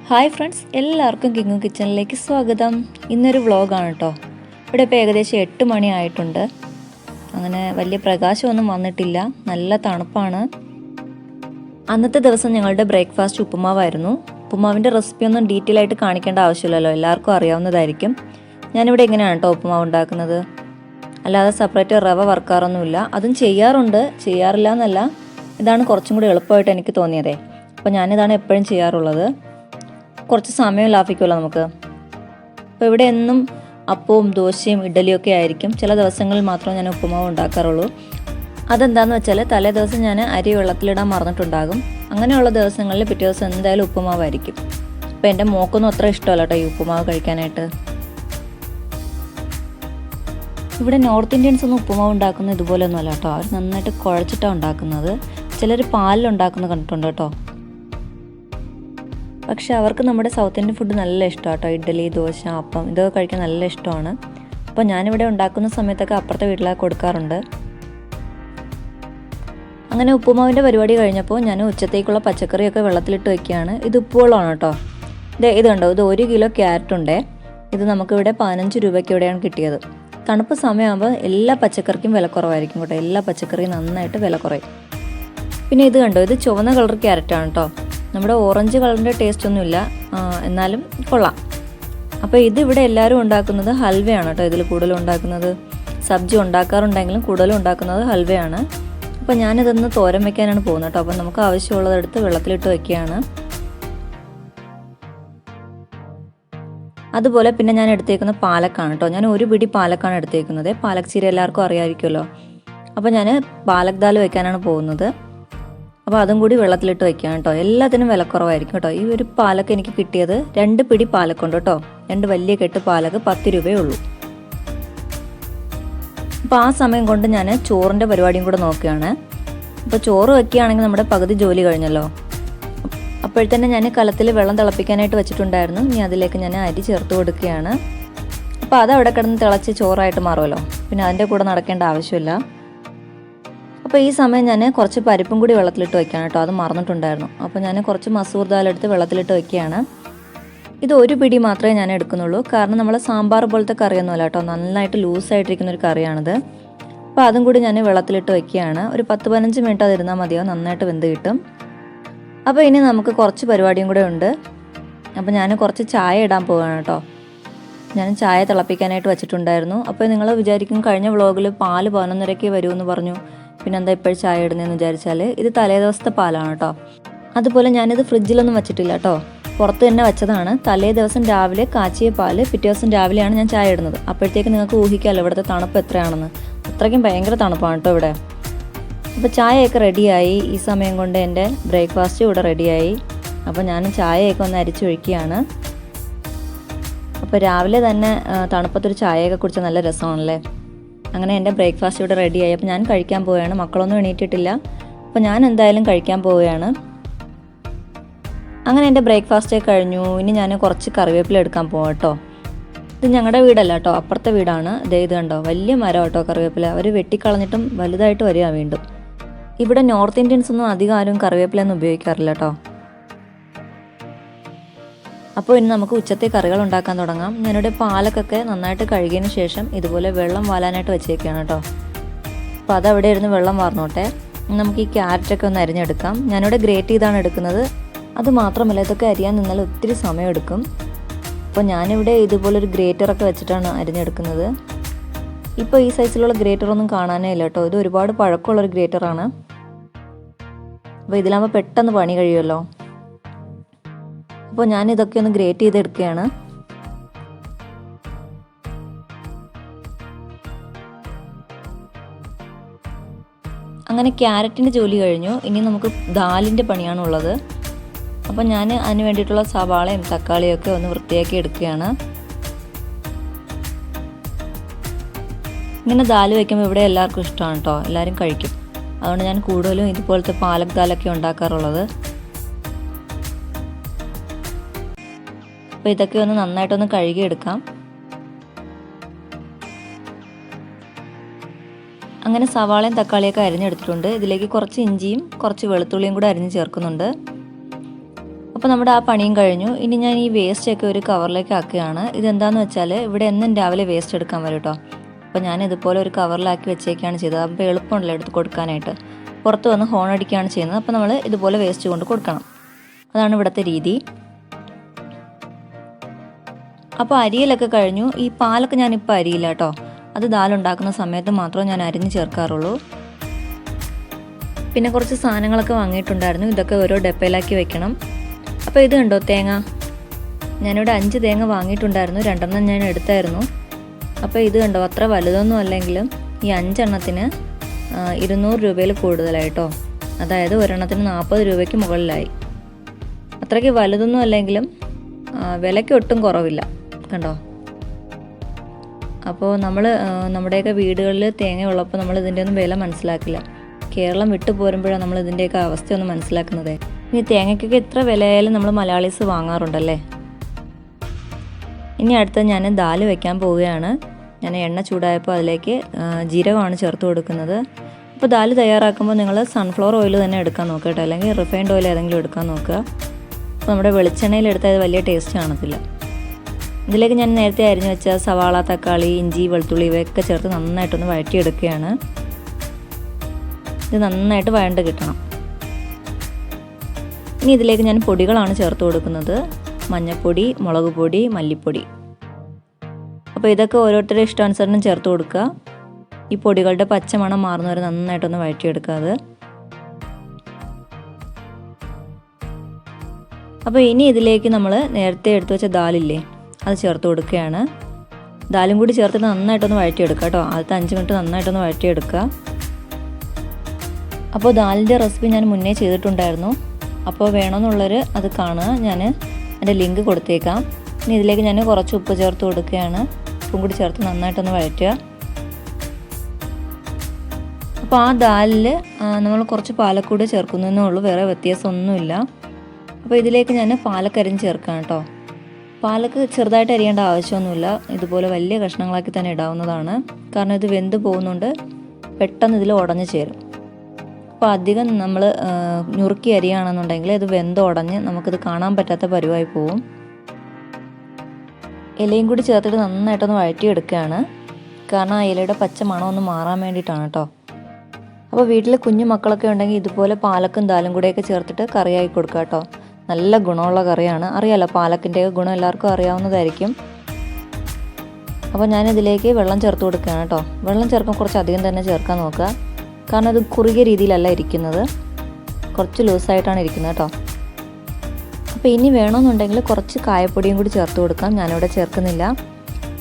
Hi friends, എല്ലാവർക്കും കിങ്ങു കിച്ചണിലേക്ക് സ്വാഗതം. ഇന്നൊരു വ്ളോഗാണ് കേട്ടോ. ഇവിടെ ഇപ്പോൾ ഏകദേശം 8 മണി ആയിട്ടുണ്ട്. അങ്ങനെ വലിയ പ്രകാശമൊന്നും വന്നിട്ടില്ല, നല്ല തണുപ്പാണ്. അന്നത്തെ ദിവസം ഞങ്ങളുടെ ബ്രേക്ക്ഫാസ്റ്റ് ഉപ്പുമാവായിരുന്നു. ഉപ്പുമാവിൻ്റെ റെസിപ്പിയൊന്നും ഡീറ്റെയിൽ ആയിട്ട് കാണിക്കേണ്ട ആവശ്യമില്ലല്ലോ, എല്ലാവർക്കും അറിയാവുന്നതായിരിക്കും. ഞാനിവിടെ ഇങ്ങനെയാണ് കേട്ടോ ഉപ്പുമാവ് ഉണ്ടാക്കുന്നത്. അല്ലാതെ സെപ്പറേറ്റ് റവ വറുക്കാറൊന്നുമില്ല. അതും ചെയ്യാറില്ല എന്നല്ല, ഇതാണ് കുറച്ചും കൂടി എളുപ്പമായിട്ട് എനിക്ക് തോന്നിയതേ. അപ്പോൾ ഞാനിതാണ് എപ്പോഴും ചെയ്യാറുള്ളത്. കുറച്ച് സമയം ലാഭിക്കുമല്ലോ നമുക്ക്. അപ്പോൾ ഇവിടെ എന്നും അപ്പവും ദോശയും ഇഡ്ഡലിയും ഒക്കെ ആയിരിക്കും. ചില ദിവസങ്ങളിൽ മാത്രമേ ഞാൻ ഉപ്പുമാവ് ഉണ്ടാക്കാറുള്ളൂ. അതെന്താണെന്ന് വെച്ചാൽ തലേ ദിവസം ഞാൻ അരി വെള്ളത്തിലിടാൻ മറന്നിട്ടുണ്ടാകും. അങ്ങനെയുള്ള ദിവസങ്ങളിൽ പിറ്റേ ദിവസം എന്തായാലും ഉപ്പുമാവായിരിക്കും. അപ്പോൾ എൻ്റെ മോക്കൊന്നും അത്ര ഇഷ്ടമല്ല കേട്ടോ ഈ ഉപ്പുമാവ് കഴിക്കാനായിട്ട്. ഇവിടെ നോർത്ത് ഇന്ത്യൻസ് ഒന്നും ഉപ്പുമാവ് ഉണ്ടാക്കുന്നത് ഇതുപോലെയൊന്നും അല്ല കേട്ടോ. അവർ നന്നായിട്ട് കുഴച്ചിട്ടാണ് ഉണ്ടാക്കുന്നത്. ചിലർ പാലിലുണ്ടാക്കുന്നത് കണ്ടിട്ടുണ്ട് കേട്ടോ. പക്ഷെ അവർക്ക് നമ്മുടെ സൗത്ത് ഇന്ത്യൻ ഫുഡ് നല്ല ഇഷ്ടമാണ് കേട്ടോ. ഇഡ്ഡലി, ദോശ, അപ്പം ഇതൊക്കെ കഴിക്കാൻ നല്ല ഇഷ്ടമാണ്. അപ്പോൾ ഞാനിവിടെ ഉണ്ടാക്കുന്ന സമയത്തൊക്കെ അപ്പുറത്തെ വീട്ടിലൊക്കെ കൊടുക്കാറുണ്ട്. അങ്ങനെ ഉപ്പുമാവിൻ്റെ പരിപാടി കഴിഞ്ഞപ്പോൾ ഞാൻ ഉച്ചത്തേക്കുള്ള പച്ചക്കറിയൊക്കെ വെള്ളത്തിലിട്ട് വയ്ക്കുകയാണ്. ഇത് ഉപ്പുവെള്ളമാണ് കേട്ടോ. ഇത് കണ്ടോ, ഇത് 1 കിലോ ക്യാരറ്റ് ഉണ്ടേ. ഇത് നമുക്കിവിടെ 15 രൂപയ്ക്ക് ഇവിടെയാണ് കിട്ടിയത്. തണുപ്പ് സമയമാകുമ്പോൾ എല്ലാ പച്ചക്കറിക്കും വില കുറവായിരിക്കും കേട്ടോ. എല്ലാ പച്ചക്കറിയും നന്നായിട്ട് വില കുറയും. പിന്നെ ഇത് കണ്ടോ, ഇത് ചുവന്ന കളർ ക്യാരറ്റാണ് കേട്ടോ. നമ്മുടെ ഓറഞ്ച് കളറിൻ്റെ ടേസ്റ്റ് ഒന്നുമില്ല, എന്നാലും കൊള്ളാം. അപ്പോൾ ഇതിവിടെ എല്ലാവരും ഉണ്ടാക്കുന്നത് ഹൽവയാണ് കേട്ടോ. ഇതിൽ കൂടുതലും ഉണ്ടാക്കുന്നത് സബ്ജി ഉണ്ടാക്കാറുണ്ടെങ്കിലും കൂടുതലും ഉണ്ടാക്കുന്നത് ഹൽവയാണ്. അപ്പോൾ ഞാനിതൊന്ന് തോരൻ വയ്ക്കാനാണ് പോകുന്നത് കേട്ടോ. അപ്പോൾ നമുക്ക് ആവശ്യമുള്ളതെടുത്ത് വെള്ളത്തിലിട്ട് വയ്ക്കുകയാണ്. അതുപോലെ പിന്നെ ഞാൻ എടുത്തേക്കുന്നത് പാലക്കാണ് കേട്ടോ. ഞാൻ 1 പിടി പാലക്കാണ് എടുത്തേക്കുന്നത്. പാലക് ചീര എല്ലാവർക്കും അറിയാമായിരിക്കുമല്ലോ. അപ്പോൾ ഞാൻ പാലക് ദാൽ വയ്ക്കാനാണ് പോകുന്നത്. അപ്പോൾ അതും കൂടി വെള്ളത്തിലിട്ട് വയ്ക്കാം കേട്ടോ. എല്ലാത്തിനും വിലക്കുറവായിരിക്കും കേട്ടോ. ഈ ഒരു പാലക്ക് എനിക്ക് കിട്ടിയത് 2 പിടി പാലക്കുണ്ട് കേട്ടോ. 2 വലിയ കെട്ട് പാലക്ക് 10 രൂപയേ ഉള്ളൂ. അപ്പോൾ ആ സമയം കൊണ്ട് ഞാൻ ചോറിൻ്റെ പരിപാടിയും കൂടെ നോക്കുകയാണ്. അപ്പോൾ ചോറ് വയ്ക്കുകയാണെങ്കിൽ നമ്മുടെ പകുതി ജോലി കഴിഞ്ഞല്ലോ. അപ്പോഴത്തന്നെ ഞാൻ കലത്തിൽ വെള്ളം തിളപ്പിക്കാനായിട്ട് വെച്ചിട്ടുണ്ടായിരുന്നു. ഇനി അതിലേക്ക് ഞാൻ അരി ചേർത്ത് കൊടുക്കുകയാണ്. അപ്പോൾ അതവിടെ കിടന്ന് തിളച്ച് ചോറായിട്ട് മാറുമല്ലോ. പിന്നെ അതിൻ്റെ കൂടെ നടക്കേണ്ട ആവശ്യമില്ല. അപ്പോൾ ഈ സമയം ഞാൻ കുറച്ച് പരിപ്പും കൂടി വെള്ളത്തിലിട്ട് വയ്ക്കുകയാണ് കേട്ടോ. അത് മറന്നിട്ടുണ്ടായിരുന്നു. അപ്പോൾ ഞാൻ കുറച്ച് മസൂർ ദാൽ എടുത്ത് വെള്ളത്തിലിട്ട് വയ്ക്കുകയാണ്. ഇത് 1 പിടി മാത്രമേ ഞാൻ എടുക്കുന്നുള്ളൂ. കാരണം നമ്മൾ സാമ്പാർ പോലത്തെ കറിയൊന്നുമല്ല കേട്ടോ. നന്നായിട്ട് ലൂസായിട്ടിരിക്കുന്നൊരു കറിയാണിത്. അപ്പോൾ അതും കൂടി ഞാൻ വെള്ളത്തിലിട്ട് വയ്ക്കുകയാണ്. ഒരു 10-15 മിനിറ്റ് അതിരുന്നാൽ മതിയോ, നന്നായിട്ട് വെന്ത് കിട്ടും. അപ്പോൾ ഇനി നമുക്ക് കുറച്ച് പരിപാടിയും കൂടെ ഉണ്ട്. അപ്പോൾ ഞാൻ കുറച്ച് ചായ ഇടാൻ പോവുകയാണ് കേട്ടോ. ഞാൻ ചായ തിളപ്പിക്കാനായിട്ട് വെച്ചിട്ടുണ്ടായിരുന്നു. അപ്പോൾ നിങ്ങൾ വിചാരിക്കും കഴിഞ്ഞ വ്ളോഗിൽ പാല് 11:30 വരുമെന്ന് പറഞ്ഞു, പിന്നെന്താ ഇപ്പോഴും ചായ ഇടുന്നതെന്ന് വിചാരിച്ചാൽ ഇത് തലേ ദിവസത്തെ പാലാണ് കേട്ടോ. അതുപോലെ ഞാനിത് ഫ്രിഡ്ജിലൊന്നും വെച്ചിട്ടില്ല കേട്ടോ. പുറത്ത് തന്നെ വെച്ചതാണ്. തലേ ദിവസം രാവിലെ കാച്ചിയ പാല് പിറ്റേ ദിവസം രാവിലെയാണ് ഞാൻ ചായ ഇടുന്നത്. അപ്പോഴത്തേക്ക് നിങ്ങൾക്ക് ഊഹിക്കാമല്ലോ ഇവിടുത്തെ തണുപ്പ് എത്രയാണെന്ന്. അത്രയ്ക്കും ഭയങ്കര തണുപ്പാണ് കേട്ടോ ഇവിടെ. അപ്പോൾ ചായയൊക്കെ റെഡിയായി. ഈ സമയം കൊണ്ട് എൻ്റെ ബ്രേക്ക്ഫാസ്റ്റ് ഇവിടെ റെഡിയായി. അപ്പോൾ ഞാൻ ചായയൊക്കെ ഒന്ന് അരിച്ചൊഴിക്കുകയാണ്. അപ്പോൾ രാവിലെ തന്നെ തണുപ്പത്തൊരു ചായയൊക്കെ കുടിച്ചാൽ നല്ല രസമാണല്ലേ. അങ്ങനെ എൻ്റെ ബ്രേക്ക്ഫാസ്റ്റ് ഇവിടെ റെഡിയായി. അപ്പോൾ ഞാൻ കഴിക്കാൻ പോവുകയാണ്. മക്കളൊന്നും എണീറ്റിട്ടില്ല. അപ്പോൾ ഞാൻ എന്തായാലും കഴിക്കാൻ പോവുകയാണ്. അങ്ങനെ എൻ്റെ ബ്രേക്ക്ഫാസ്റ്റ് കഴിഞ്ഞു. ഇനി ഞാൻ കുറച്ച് കറിവേപ്പില എടുക്കാൻ പോകാം കേട്ടോ. ഇത് ഞങ്ങളുടെ വീടല്ല കേട്ടോ, അപ്പുറത്തെ വീടാണ്. ഇത് കണ്ടോ, വലിയ മരം കേട്ടോ കറിവേപ്പില. അവർ വെട്ടിക്കളഞ്ഞിട്ടും വലുതായിട്ട് വരിക വീണ്ടും. ഇവിടെ നോർത്ത് ഇന്ത്യൻസ് ഒന്നും അധികം ആരും കറിവേപ്പിലൊന്നും ഉപയോഗിക്കാറില്ല കേട്ടോ. അപ്പോൾ ഇനി നമുക്ക് ഉച്ചത്തെ കറികൾ ഉണ്ടാക്കാൻ തുടങ്ങാം. ഞാനിവിടെ പാലക്കൊക്കെ നന്നായിട്ട് കഴുകിയതിന് ശേഷം ഇതുപോലെ വെള്ളം വാലാനായിട്ട് വെച്ചേക്കാണ് കേട്ടോ. അപ്പോൾ അതവിടെ ഇരുന്ന് വെള്ളം വാർന്നോട്ടെ. നമുക്ക് ഈ ക്യാരറ്റൊക്കെ ഒന്ന് അരിഞ്ഞെടുക്കാം. ഞാനിവിടെ ഗ്രേറ്റ് ചെയ്താണ് എടുക്കുന്നത്. അത് മാത്രമല്ല, ഇതൊക്കെ അരിയാൻ നിന്നാൽ ഒത്തിരി സമയം എടുക്കും. അപ്പോൾ ഞാനിവിടെ ഇതുപോലൊരു ഗ്രേറ്ററൊക്കെ വെച്ചിട്ടാണ് അരിഞ്ഞെടുക്കുന്നത്. ഇപ്പോൾ ഈ സൈസിലുള്ള ഗ്രേറ്ററൊന്നും കാണാനേ ഇല്ല കേട്ടോ. ഇത് ഒരുപാട് പഴക്കമുള്ളൊരു ഗ്രേറ്ററാണ്. അപ്പോൾ ഇതിലാകുമ്പോൾ പെട്ടെന്ന് പണി കഴിയുമല്ലോ. അപ്പോൾ ഞാൻ ഇതൊക്കെ ഒന്ന് ഗ്രേറ്റ് ചെയ്തെടുക്കുകയാണ്. അങ്ങനെ ക്യാരറ്റിൻ്റെ ജോലി കഴിഞ്ഞു. ഇനി നമുക്ക് ദാലിൻ്റെ പണിയാണുള്ളത്. അപ്പോൾ ഞാൻ അതിന് വേണ്ടിയിട്ടുള്ള സവാളയും തക്കാളിയും ഒക്കെ ഒന്ന് വൃത്തിയാക്കി എടുക്കുകയാണ്. ഇങ്ങനെ ദാൽ വയ്ക്കുമ്പോൾ ഇവിടെ എല്ലാവർക്കും ഇഷ്ടമാണ് കേട്ടോ. എല്ലാവരും കഴിക്കും. അതുകൊണ്ട് ഞാൻ കൂടുതലും ഇതുപോലത്തെ പാലക് ദാലൊക്കെ ഉണ്ടാക്കാറുള്ളത്. അപ്പോൾ ഇതൊക്കെ ഒന്ന് നന്നായിട്ടൊന്ന് കഴുകിയെടുക്കാം. അങ്ങനെ സവാളയും തക്കാളിയൊക്കെ അരിഞ്ഞെടുത്തിട്ടുണ്ട്. ഇതിലേക്ക് കുറച്ച് ഇഞ്ചിയും കുറച്ച് വെളുത്തുള്ളിയും കൂടെ അരിഞ്ഞ് ചേർക്കുന്നുണ്ട്. അപ്പോൾ നമ്മുടെ ആ പണിയും കഴിഞ്ഞു. ഇനി ഞാൻ ഈ വേസ്റ്റൊക്കെ ഒരു കവറിലേക്ക് ആക്കുകയാണ്. ഇതെന്താണെന്ന് വെച്ചാൽ ഇവിടെ എന്നും രാവിലെ വേസ്റ്റ് എടുക്കാൻ വരും കേട്ടോ. അപ്പോൾ ഞാൻ ഇതുപോലെ ഒരു കവറിലാക്കി വെച്ചേക്കാണ് ചെയ്തത്. അപ്പോൾ എളുപ്പമുണ്ടല്ലോ എടുത്ത് കൊടുക്കാനായിട്ട്. പുറത്ത് വന്ന് ഹോൺ അടിക്കുകയാണ് ചെയ്യുന്നത്. അപ്പോൾ നമ്മൾ ഇതുപോലെ വേസ്റ്റ് കൊണ്ട് കൊടുക്കണം. അതാണ് ഇവിടുത്തെ രീതി. അപ്പോൾ അരിയലൊക്കെ കഴിഞ്ഞു. ഈ പാലൊക്കെ ഞാനിപ്പോൾ അരിയില്ല കേട്ടോ. അത് ദാലുണ്ടാക്കുന്ന സമയത്ത് മാത്രമേ ഞാൻ അരിഞ്ഞ് ചേർക്കാറുള്ളൂ. പിന്നെ കുറച്ച് സാധനങ്ങളൊക്കെ വാങ്ങിയിട്ടുണ്ടായിരുന്നു. ഇതൊക്കെ ഓരോ ഡപ്പയിലാക്കി വെക്കണം. അപ്പോൾ ഇത് കണ്ടോ തേങ്ങ. ഞാനിവിടെ 5 തേങ്ങ വാങ്ങിയിട്ടുണ്ടായിരുന്നു. 2 ഞാൻ എടുത്തായിരുന്നു. അപ്പോൾ ഇത് കണ്ടോ അത്ര വലുതൊന്നും അല്ലെങ്കിലും ഈ 5 എണ്ണത്തിന് 200 രൂപയിൽ കൂടുതലായിട്ടോ. അതായത് ഒരെണ്ണത്തിന് 40 രൂപയ്ക്ക് മുകളിലായി. അത്രയ്ക്ക് വലുതൊന്നും അല്ലെങ്കിലും വിലയ്ക്ക് ഒട്ടും കുറവില്ല കണ്ടോ. അപ്പോൾ നമ്മുടെയൊക്കെ വീടുകളിൽ തേങ്ങ ഉള്ളപ്പോൾ നമ്മൾ ഇതിൻ്റെ ഒന്നും വില മനസ്സിലാക്കില്ല. കേരളം വിട്ടു പോരുമ്പോഴാണ് നമ്മൾ ഇതിൻ്റെയൊക്കെ അവസ്ഥയൊന്നും മനസ്സിലാക്കുന്നത്. ഇനി തേങ്ങയ്ക്കൊക്കെ എത്ര വിലയായാലും നമ്മൾ മലയാളീസ് വാങ്ങാറുണ്ടല്ലേ. ഇനി അടുത്ത ഞാൻ ദാല് വെക്കാൻ പോവുകയാണ്. ഞാൻ എണ്ണ ചൂടായപ്പോൾ അതിലേക്ക് ജീരകമാണ് ചേർത്ത് കൊടുക്കുന്നത്. അപ്പോൾ ദാല് തയ്യാറാക്കുമ്പോൾ നിങ്ങൾ സൺഫ്ലവർ ഓയിൽ തന്നെ എടുക്കാൻ നോക്കുക കേട്ടോ, അല്ലെങ്കിൽ റിഫൈൻഡ് ഓയിൽ ഏതെങ്കിലും എടുക്കാൻ നോക്കുക. അപ്പോൾ നമ്മുടെ വെളിച്ചെണ്ണയിൽ എടുത്താൽ വലിയ ടേസ്റ്റ് കാണത്തില്ല. ഇതിലേക്ക് ഞാൻ നേരത്തെ അരിഞ്ഞു വെച്ച സവാള, തക്കാളി, ഇഞ്ചി, വെളുത്തുള്ളി ഇവയൊക്കെ ചേർത്ത് നന്നായിട്ടൊന്ന് വഴറ്റിയെടുക്കുകയാണ്. ഇത് നന്നായിട്ട് വഴണ്ട് കിട്ടണം. ഇനി ഇതിലേക്ക് ഞാൻ പൊടികളാണ് ചേർത്ത് കൊടുക്കുന്നത്. മഞ്ഞൾപ്പൊടി, മുളക് പൊടി, മല്ലിപ്പൊടി. അപ്പോൾ ഇതൊക്കെ ഓരോരുത്തരുടെ ഇഷ്ടാനുസരണം ചേർത്ത് കൊടുക്കുക. ഈ പൊടികളുടെ പച്ചമണം മാറുന്നവരെ നന്നായിട്ടൊന്ന് വഴറ്റിയെടുക്കുക അത്. അപ്പോൾ ഇനി ഇതിലേക്ക് നമ്മൾ നേരത്തെ എടുത്തു വെച്ച ദാലില്ലേ അത് ചേർത്ത് കൊടുക്കുകയാണ്. ദാലും കൂടി ചേർത്തിട്ട് നന്നായിട്ടൊന്ന് വഴറ്റിയെടുക്കുക കേട്ടോ. ആദ്യത്തെ 5 മിനിറ്റ് നന്നായിട്ടൊന്ന് വഴറ്റിയെടുക്കുക. അപ്പോൾ ദാലിൻ്റെ റെസിപ്പി ഞാൻ മുന്നേ ചെയ്തിട്ടുണ്ടായിരുന്നു. അപ്പോൾ വേണമെന്നുള്ളവർ അത് കാണുക. ഞാൻ എൻ്റെ ലിങ്ക് കൊടുത്തേക്കാം. ഇനി ഇതിലേക്ക് ഞാൻ കുറച്ച് ഉപ്പ് ചേർത്ത് കൊടുക്കുകയാണ്. ഉപ്പും കൂടി ചേർത്ത് നന്നായിട്ടൊന്ന് വഴറ്റുക. അപ്പോൾ ആ ദാലിൽ നമ്മൾ കുറച്ച് പാലക്കൂടി ചേർക്കുന്നതേ ഉള്ളൂ, വേറെ വ്യത്യാസമൊന്നുമില്ല. അപ്പോൾ ഇതിലേക്ക് ഞാൻ പാലക്കരിഞ്ഞ് ചേർക്കാം കേട്ടോ. പാലക്ക് ചെറുതായിട്ട് അരിയേണ്ട ആവശ്യമൊന്നുമില്ല. ഇതുപോലെ വലിയ കഷ്ണങ്ങളാക്കി തന്നെ ഇടാവുന്നതാണ്. കാരണം ഇത് വെന്ത് പോകുന്നുണ്ട്, പെട്ടെന്ന് ഇതിൽ ഉടഞ്ഞ് ചേരും. അപ്പോൾ അധികം നമ്മൾ ഞുറുക്കി അരിയാണെന്നുണ്ടെങ്കിൽ ഇത് വെന്തുടഞ്ഞ് നമുക്കിത് കാണാൻ പറ്റാത്ത പരുവായി പോവും. ഇലയും കൂടി ചേർത്തിട്ട് നന്നായിട്ടൊന്ന് വഴറ്റിയെടുക്കുകയാണ്. കാരണം ആ ഇലയുടെ പച്ച മണം ഒന്ന് മാറാൻ വേണ്ടിയിട്ടാണ് കേട്ടോ. അപ്പോൾ വീട്ടിൽ കുഞ്ഞു മക്കളൊക്കെ ഉണ്ടെങ്കിൽ ഇതുപോലെ പാലക്കും ദാലും കൂടെയൊക്കെ ചേർത്തിട്ട് കറിയായി കൊടുക്കുക കേട്ടോ. നല്ല ഗുണമുള്ള കറിയാണ്. അറിയാലോ പാലക്കിൻ്റെ ഗുണം എല്ലാവർക്കും അറിയാവുന്നതായിരിക്കും. അപ്പോൾ ഞാനിതിലേക്ക് വെള്ളം ചേർത്ത് കൊടുക്കുകയാണ് കേട്ടോ. വെള്ളം ചേർക്കാൻ കുറച്ച് അധികം തന്നെ ചേർക്കാൻ നോക്കുക. കാരണം അത് കുറുകിയ രീതിയിലല്ല ഇരിക്കുന്നത്, കുറച്ച് ലൂസായിട്ടാണ് ഇരിക്കുന്നത് കേട്ടോ. അപ്പോൾ ഇനി വേണമെന്നുണ്ടെങ്കിൽ കുറച്ച് കായപ്പൊടിയും കൂടി ചേർത്ത് കൊടുക്കാം. ഞാനിവിടെ ചേർക്കുന്നില്ല.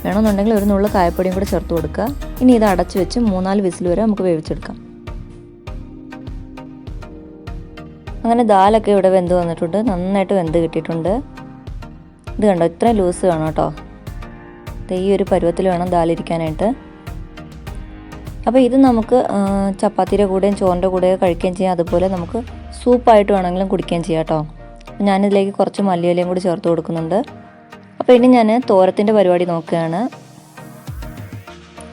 വേണമെന്നുണ്ടെങ്കിൽ ഒരു നുള്ളു കായപ്പൊടിയും കൂടി ചേർത്ത് കൊടുക്കുക. ഇനി ഇത് അടച്ച് വെച്ച് 3-4 വിസിൽ വരെ നമുക്ക് വേവിച്ചെടുക്കാം. അങ്ങനെ ദാലൊക്കെ ഇവിടെ വെന്ത് വന്നിട്ടുണ്ട്. നന്നായിട്ട് വെന്ത് കിട്ടിയിട്ടുണ്ട്. ഇത് കണ്ടോ ഇത്രയും ലൂസ് വേണം കേട്ടോ. ഈ ഒരു പരുവത്തിൽ വേണം ദാലിരിക്കാനായിട്ട്. അപ്പോൾ ഇത് നമുക്ക് ചപ്പാത്തിയുടെ കൂടെയും ചോറിൻ്റെ കൂടെയും കഴിക്കുകയും ചെയ്യാം. അതുപോലെ നമുക്ക് സൂപ്പായിട്ട് വേണമെങ്കിലും കുടിക്കുകയും ചെയ്യാം കേട്ടോ. ഞാനിതിലേക്ക് കുറച്ച് മല്ലിയിലയും കൂടി ചേർത്ത് കൊടുക്കുന്നുണ്ട്. അപ്പോൾ ഇനി ഞാൻ തോരത്തിൻ്റെ പരിപാടി നോക്കുകയാണ്.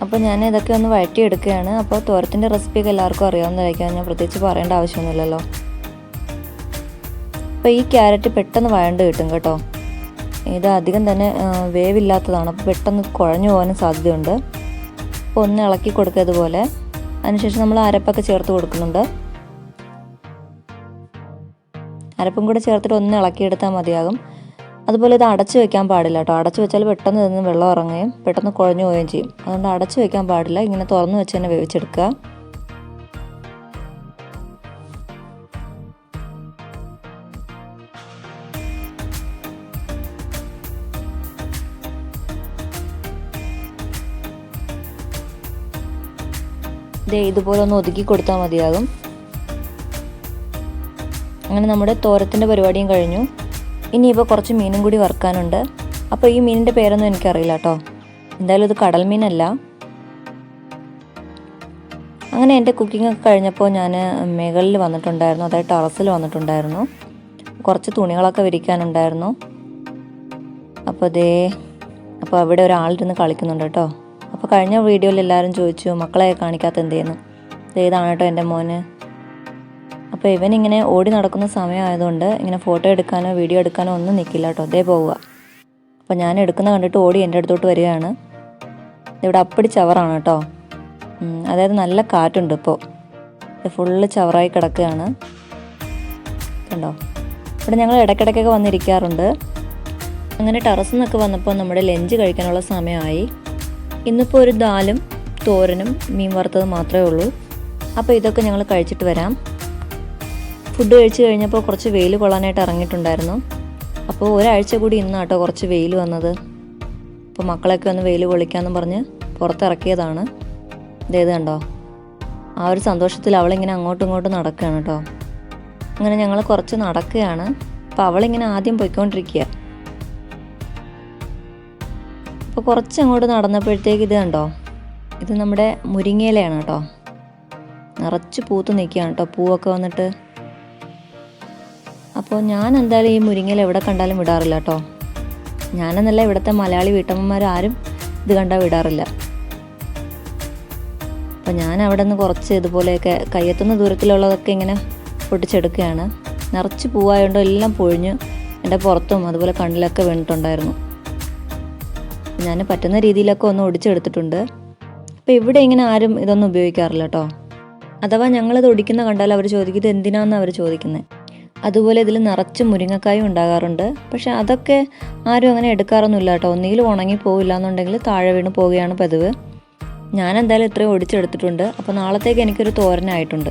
അപ്പോൾ ഞാൻ ഇതൊക്കെ ഒന്ന് വഴറ്റിയെടുക്കുകയാണ്. അപ്പോൾ തോരത്തിൻ്റെ റെസിപ്പിയൊക്കെ എല്ലാവർക്കും അറിയാവുന്നതായിരിക്കും. ഞാൻ പ്രത്യേകിച്ച് പറയേണ്ട ആവശ്യമൊന്നുമില്ലല്ലോ. അപ്പോൾ ഈ ക്യാരറ്റ് പെട്ടെന്ന് വഴണ്ട് കിട്ടും കേട്ടോ. ഇത് അധികം തന്നെ വേവില്ലാത്തതാണ്. അപ്പോൾ പെട്ടെന്ന് കുഴഞ്ഞു പോകാനും സാധ്യതയുണ്ട്. അപ്പോൾ ഒന്ന് ഇളക്കി കൊടുക്കുക ഇതുപോലെ. അതിനുശേഷം നമ്മൾ അരപ്പൊക്കെ ചേർത്ത് കൊടുക്കുന്നുണ്ട്. അരപ്പും കൂടെ ചേർത്തിട്ട് ഒന്ന് ഇളക്കിയെടുത്താൽ മതിയാകും. അതുപോലെ ഇത് അടച്ചു വെക്കാൻ പാടില്ല കേട്ടോ. അടച്ചു വെച്ചാൽ പെട്ടെന്ന് ഇതിന് വെള്ളം ഇറങ്ങുകയും പെട്ടെന്ന് കുഴഞ്ഞു പോവുകയും ചെയ്യും. അതുകൊണ്ട് അടച്ചു വെക്കാൻ പാടില്ല. ഇങ്ങനെ തുറന്നു വെച്ച് തന്നെ വേവിച്ചെടുക്കുക. ഇതുപോലെ ഒന്ന് ഒതുക്കി കൊടുത്താൽ മതിയാകും. അങ്ങനെ നമ്മുടെ തോരത്തിൻ്റെ പരിപാടിയും കഴിഞ്ഞു. ഇനിയിപ്പോൾ കുറച്ച് മീനും കൂടി വറുക്കാനുണ്ട്. അപ്പോൾ ഈ മീനിൻ്റെ പേരൊന്നും എനിക്കറിയില്ല കേട്ടോ. എന്തായാലും ഇത് കടൽ മീനല്ല. അങ്ങനെ എൻ്റെ കുക്കിംഗ് ഒക്കെ കഴിഞ്ഞപ്പോൾ ഞാൻ മുകളിൽ വന്നിട്ടുണ്ടായിരുന്നു, അതായത് ടെറസിൽ വന്നിട്ടുണ്ടായിരുന്നു. കുറച്ച് തുണികളൊക്കെ വിരിക്കാനുണ്ടായിരുന്നു. അപ്പോൾ അവിടെ ഒരാളിരുന്ന് കളിക്കുന്നുണ്ട് കേട്ടോ. അപ്പോൾ കഴിഞ്ഞ വീഡിയോയിൽ എല്ലാവരും ചോദിച്ചു മക്കളെ കാണിക്കാത്ത എന്ത് ചെയ്യുന്നു. ഇതാണ് കേട്ടോ എൻ്റെ മോന്. അപ്പോൾ ഇവനിങ്ങനെ ഓടി നടക്കുന്ന സമയമായതുകൊണ്ട് ഇങ്ങനെ ഫോട്ടോ എടുക്കാനോ വീഡിയോ എടുക്കാനോ ഒന്നും നിൽക്കില്ല കേട്ടോ, അതേ പോവുക. അപ്പോൾ ഞാൻ എടുക്കുന്ന കണ്ടിട്ട് ഓടി എൻ്റെ അടുത്തോട്ട് വരികയാണ്. ഇവിടെ അപ്പടി ചവറാണ് കേട്ടോ, അതായത് നല്ല കാറ്റുണ്ട് ഇപ്പോൾ. ഫുള്ള് ചവറായി കിടക്കുകയാണ് കണ്ടോ. ഇവിടെ ഞങ്ങൾ ഇടയ്ക്കിടയ്ക്കൊക്കെ വന്നിരിക്കാറുണ്ട്. അങ്ങനെ ടെറസിൽ നിന്നൊക്കെ വന്നപ്പോൾ നമ്മുടെ ലഞ്ച് കഴിക്കാനുള്ള സമയമായി. ഇന്നിപ്പോൾ ഒരു ദാലും തോരനും മീൻ വറുത്തത് മാത്രമേ ഉള്ളൂ. അപ്പോൾ ഇതൊക്കെ ഞങ്ങൾ കഴിച്ചിട്ട് വരാം. ഫുഡ് കഴിച്ച് കഴിഞ്ഞപ്പോൾ കുറച്ച് വെയിൽ കൊള്ളാനായിട്ട് ഇറങ്ങിയിട്ടുണ്ടായിരുന്നു. അപ്പോൾ ഒരാഴ്ച കൂടി ഇന്നാട്ടോ കുറച്ച് വെയിൽ വന്നത്. അപ്പോൾ മക്കളൊക്കെ ഒന്ന് വെയിൽ കൊള്ളിക്കാമെന്ന് പറഞ്ഞ് പുറത്തിറക്കിയതാണ്. ഇതേത് കണ്ടോ, ആ ഒരു സന്തോഷത്തിൽ അവളിങ്ങനെ അങ്ങോട്ടും ഇങ്ങോട്ടും നടക്കുകയാണ് കേട്ടോ. അങ്ങനെ ഞങ്ങൾ കുറച്ച് നടക്കുകയാണ്. അപ്പോൾ അവളിങ്ങനെ ആദ്യം പോയിക്കൊണ്ടിരിക്കുക. അപ്പോൾ കുറച്ച് അങ്ങോട്ട് നടന്നപ്പോഴത്തേക്ക് ഇത് കണ്ടോ, ഇത് നമ്മുടെ മുരിങ്ങയിലയാണ് കേട്ടോ. നിറച്ച് പൂത്ത് നിൽക്കുകയാണ് കേട്ടോ, പൂവൊക്കെ വന്നിട്ട്. അപ്പോൾ ഞാൻ എന്തായാലും ഈ മുരിങ്ങയില എവിടെ കണ്ടാലും വിടാറില്ല കേട്ടോ. ഞാനെന്നല്ല, ഇവിടുത്തെ മലയാളി വീട്ടമ്മമാരും ഇത് കണ്ടാൽ വിടാറില്ല. അപ്പോൾ ഞാൻ അവിടെ നിന്ന് കുറച്ച് ഇതുപോലെയൊക്കെ കയ്യെത്തുന്ന ദൂരത്തിലുള്ളതൊക്കെ ഇങ്ങനെ പൊട്ടിച്ചെടുക്കുകയാണ്. നിറച്ച് പൂവായതുകൊണ്ട് എല്ലാം പൊഴിഞ്ഞ് എൻ്റെ പുറത്തും അതുപോലെ കണ്ണിലൊക്കെ വീണിട്ടുണ്ടായിരുന്നു. ഞാൻ പറ്റുന്ന രീതിയിലൊക്കെ ഒന്ന് ഒടിച്ചെടുത്തിട്ടുണ്ട്. അപ്പോൾ ഇവിടെ ഇങ്ങനെ ആരും ഇതൊന്നും ഉപയോഗിക്കാറില്ല കേട്ടോ. അഥവാ ഞങ്ങളിത് ഒടിക്കുന്ന കണ്ടാൽ അവർ ചോദിക്കും ഇത് എന്തിനാണെന്ന് അവർ ചോദിക്കുന്നത്. അതുപോലെ ഇതിൽ നിറച്ച് മുരിങ്ങക്കായും ഉണ്ടാകാറുണ്ട്. പക്ഷേ അതൊക്കെ ആരും അങ്ങനെ എടുക്കാറൊന്നുമില്ല കേട്ടോ. ഒന്നുകിൽ ഉണങ്ങി പോവില്ല എന്നുണ്ടെങ്കിൽ താഴെ വീണ് പോവുകയാണ് പതിവ്. ഞാൻ എന്തായാലും ഇത്രയും ഒടിച്ചെടുത്തിട്ടുണ്ട്. അപ്പോൾ നാളത്തേക്ക് എനിക്കൊരു തോരനായിട്ടുണ്ട്.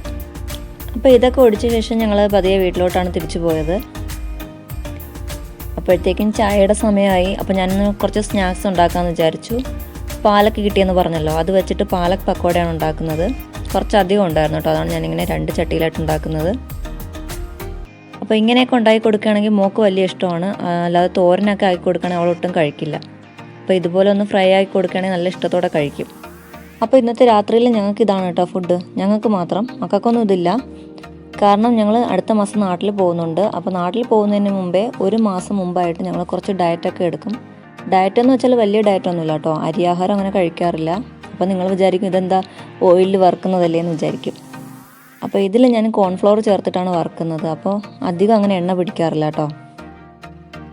അപ്പോൾ ഇതൊക്കെ ഒടിച്ച ശേഷം ഞങ്ങൾ പതിയെ വീട്ടിലോട്ടാണ് തിരിച്ചു പോയത്. അപ്പോഴത്തേക്കും ചായയുടെ സമയമായി. അപ്പോൾ ഞാൻ കുറച്ച് സ്നാക്സ് ഉണ്ടാക്കാമെന്ന് വിചാരിച്ചു. പാലക്ക് കിട്ടിയെന്ന് പറഞ്ഞല്ലോ, അത് വെച്ചിട്ട് പാലക് പക്കോടയാണ് ഉണ്ടാക്കുന്നത്. കുറച്ചധികം ഉണ്ടായിരുന്നു കേട്ടോ, അതാണ് ഞാനിങ്ങനെ 2 ചട്ടിയിലായിട്ട് ഉണ്ടാക്കുന്നത്. അപ്പോൾ ഇങ്ങനെയൊക്കെ ഉണ്ടാക്കി കൊടുക്കുകയാണെങ്കിൽ മോൾക്ക് വലിയ ഇഷ്ടമാണ്. അല്ലാതെ തോരനൊക്കെ ആക്കി കൊടുക്കുകയാണെങ്കിൽ അവളൊട്ടും കഴിക്കില്ല. അപ്പോൾ ഇതുപോലെ ഒന്ന് ഫ്രൈ ആക്കി കൊടുക്കുകയാണെങ്കിൽ നല്ല ഇഷ്ടത്തോടെ കഴിക്കും. അപ്പോൾ ഇന്നത്തെ രാത്രിയിൽ ഞങ്ങൾക്ക് ഇതാണ് കേട്ടോ ഫുഡ്. ഞങ്ങൾക്ക് മാത്രം, മക്കൾക്കൊന്നും ഇതില്ല. കാരണം ഞങ്ങൾ അടുത്ത മാസം നാട്ടിൽ പോകുന്നുണ്ട്. അപ്പോൾ നാട്ടിൽ പോകുന്നതിന് മുമ്പേ 1 മാസം മുമ്പായിട്ട് ഞങ്ങൾ കുറച്ച് ഡയറ്റൊക്കെ എടുക്കും. ഡയറ്റ് എന്ന് വെച്ചാൽ വലിയ ഡയറ്റൊന്നുമില്ല കേട്ടോ, അരിയാഹാരം അങ്ങനെ കഴിക്കാറില്ല. അപ്പോൾ നിങ്ങൾ വിചാരിക്കും ഇതെന്താ ഓയിലിൽ വറുക്കുന്നതല്ലേ എന്ന് വിചാരിക്കും. അപ്പോൾ ഇതിൽ ഞാൻ കോൺഫ്ലവർ ചേർത്തിട്ടാണ് വറുക്കുന്നത്. അപ്പോൾ അധികം അങ്ങനെ എണ്ണ പിടിക്കാറില്ല കേട്ടോ.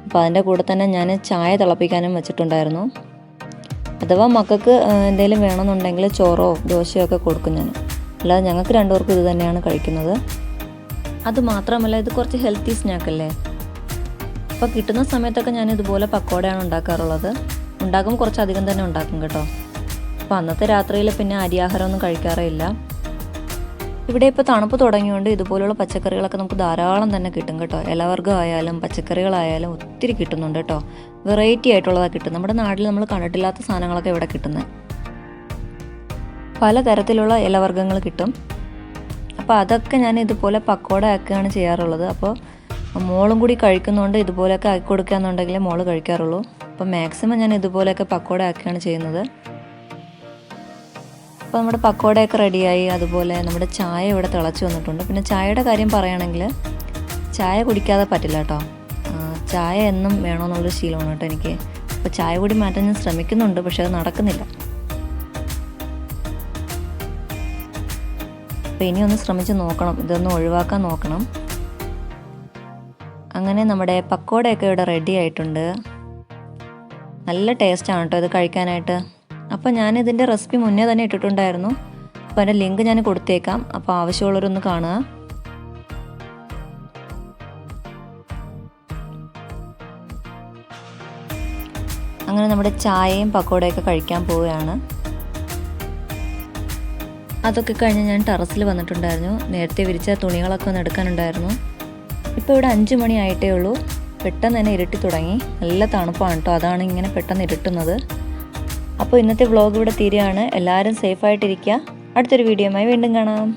അപ്പോൾ അതിൻ്റെ കൂടെ തന്നെ ഞാൻ ചായ തിളപ്പിക്കാനും വെച്ചിട്ടുണ്ടായിരുന്നു. അഥവാ മക്കൾക്ക് എന്തെങ്കിലും വേണമെന്നുണ്ടെങ്കിൽ ചോറോ ദോശയോ ഒക്കെ കൊടുക്കും ഞാൻ. അല്ലാതെ ഞങ്ങൾക്ക് 2 പേർക്കും ഇത് തന്നെയാണ് കഴിക്കുന്നത്. അതുമാത്രമല്ല ഇത് കുറച്ച് ഹെൽത്തി സ്നാക്കല്ലേ. അപ്പോൾ കിട്ടുന്ന സമയത്തൊക്കെ ഞാൻ ഇതുപോലെ പക്കോടയാണ് ഉണ്ടാക്കാറുള്ളത്. ഉണ്ടാക്കുമ്പോൾ കുറച്ചധികം തന്നെ ഉണ്ടാക്കും കേട്ടോ. അപ്പോൾ അന്നത്തെ രാത്രിയിൽ പിന്നെ അരിയാഹാരമൊന്നും കഴിക്കാറേ ഇല്ല. ഇവിടെ ഇപ്പോൾ തണുപ്പ് തുടങ്ങിയുകൊണ്ട് ഇതുപോലുള്ള പച്ചക്കറികളൊക്കെ നമുക്ക് ധാരാളം തന്നെ കിട്ടും കേട്ടോ. ഇലവർഗ്ഗമായാലും പച്ചക്കറികളായാലും ഒത്തിരി കിട്ടുന്നുണ്ട് കേട്ടോ. വെറൈറ്റി ആയിട്ടുള്ളതാണ് കിട്ടും. നമ്മുടെ നാട്ടിൽ നമ്മൾ കണ്ടിട്ടില്ലാത്ത സാധനങ്ങളൊക്കെ ഇവിടെ കിട്ടുന്നത്. പലതരത്തിലുള്ള ഇലവർഗ്ഗങ്ങൾ കിട്ടും. അപ്പോൾ അതൊക്കെ ഞാൻ ഇതുപോലെ പക്കോട ആക്കുകയാണ് ചെയ്യാറുള്ളത്. അപ്പോൾ മോളും കൂടി കഴിക്കുന്നതുകൊണ്ട് ഇതുപോലെയൊക്കെ ആക്കി കൊടുക്കുകയെന്നുണ്ടെങ്കിലേ മോള് കഴിക്കാറുള്ളൂ. അപ്പോൾ മാക്സിമം ഞാൻ ഇതുപോലെയൊക്കെ പക്കോട ആക്കുകയാണ് ചെയ്യുന്നത്. അപ്പോൾ നമ്മുടെ പക്കോടയൊക്കെ റെഡിയായി. അതുപോലെ നമ്മുടെ ചായ ഇവിടെ തിളച്ച് വന്നിട്ടുണ്ട്. പിന്നെ ചായയുടെ കാര്യം പറയുകയാണെങ്കിൽ ചായ കുടിക്കാതെ പറ്റില്ല കേട്ടോ. ചായ എന്നും വേണമെന്നുള്ളൊരു ശീലമാണ് കേട്ടോ എനിക്ക്. അപ്പോൾ ചായ കൂടി മാറ്റാൻ ഞാൻ ശ്രമിക്കുന്നുണ്ട്, പക്ഷെ അത് നടക്കുന്നില്ല. അപ്പോൾ ഇനി ഒന്ന് ശ്രമിച്ച് നോക്കണം, ഇതൊന്ന് ഒഴിവാക്കാൻ നോക്കണം. അങ്ങനെ നമ്മുടെ പക്കോടയൊക്കെ ഇവിടെ റെഡി ആയിട്ടുണ്ട്. നല്ല ടേസ്റ്റാണ് കേട്ടോ ഇത് കഴിക്കാനായിട്ട്. അപ്പോൾ ഞാനിതിൻ്റെ റെസിപ്പി മുന്നേ തന്നെ ഇട്ടിട്ടുണ്ടായിരുന്നു. അപ്പോൾ അതിൻ്റെ ലിങ്ക് ഞാൻ കൊടുത്തേക്കാം. അപ്പോൾ ആവശ്യമുള്ളവരൊന്ന് കാണുക. അങ്ങനെ നമ്മുടെ ചായയും പക്കോടയൊക്കെ കഴിക്കാൻ പോവുകയാണ്. അതൊക്കെ കഴിഞ്ഞ് ഞാൻ ടെറസിൽ വന്നിട്ടുണ്ടായിരുന്നു. നേരത്തെ വിരിച്ച തുണികളൊക്കെ ഒന്ന് എടുക്കാനുണ്ടായിരുന്നു. ഇപ്പോൾ ഇവിടെ 5 മണി ആയിട്ടേ ഉള്ളൂ. പെട്ടെന്ന് തന്നെ ഇരുട്ടി തുടങ്ങി. നല്ല തണുപ്പാണ് കേട്ടോ, അതാണ് ഇങ്ങനെ പെട്ടെന്ന് ഇരുട്ടുന്നത്. അപ്പോൾ ഇന്നത്തെ വ്ളോഗ് ഇവിടെ തീരുകയാണ്. എല്ലാവരും സേഫായിട്ടിരിക്കുക. അടുത്തൊരു വീഡിയോയുമായി വീണ്ടും കാണാം.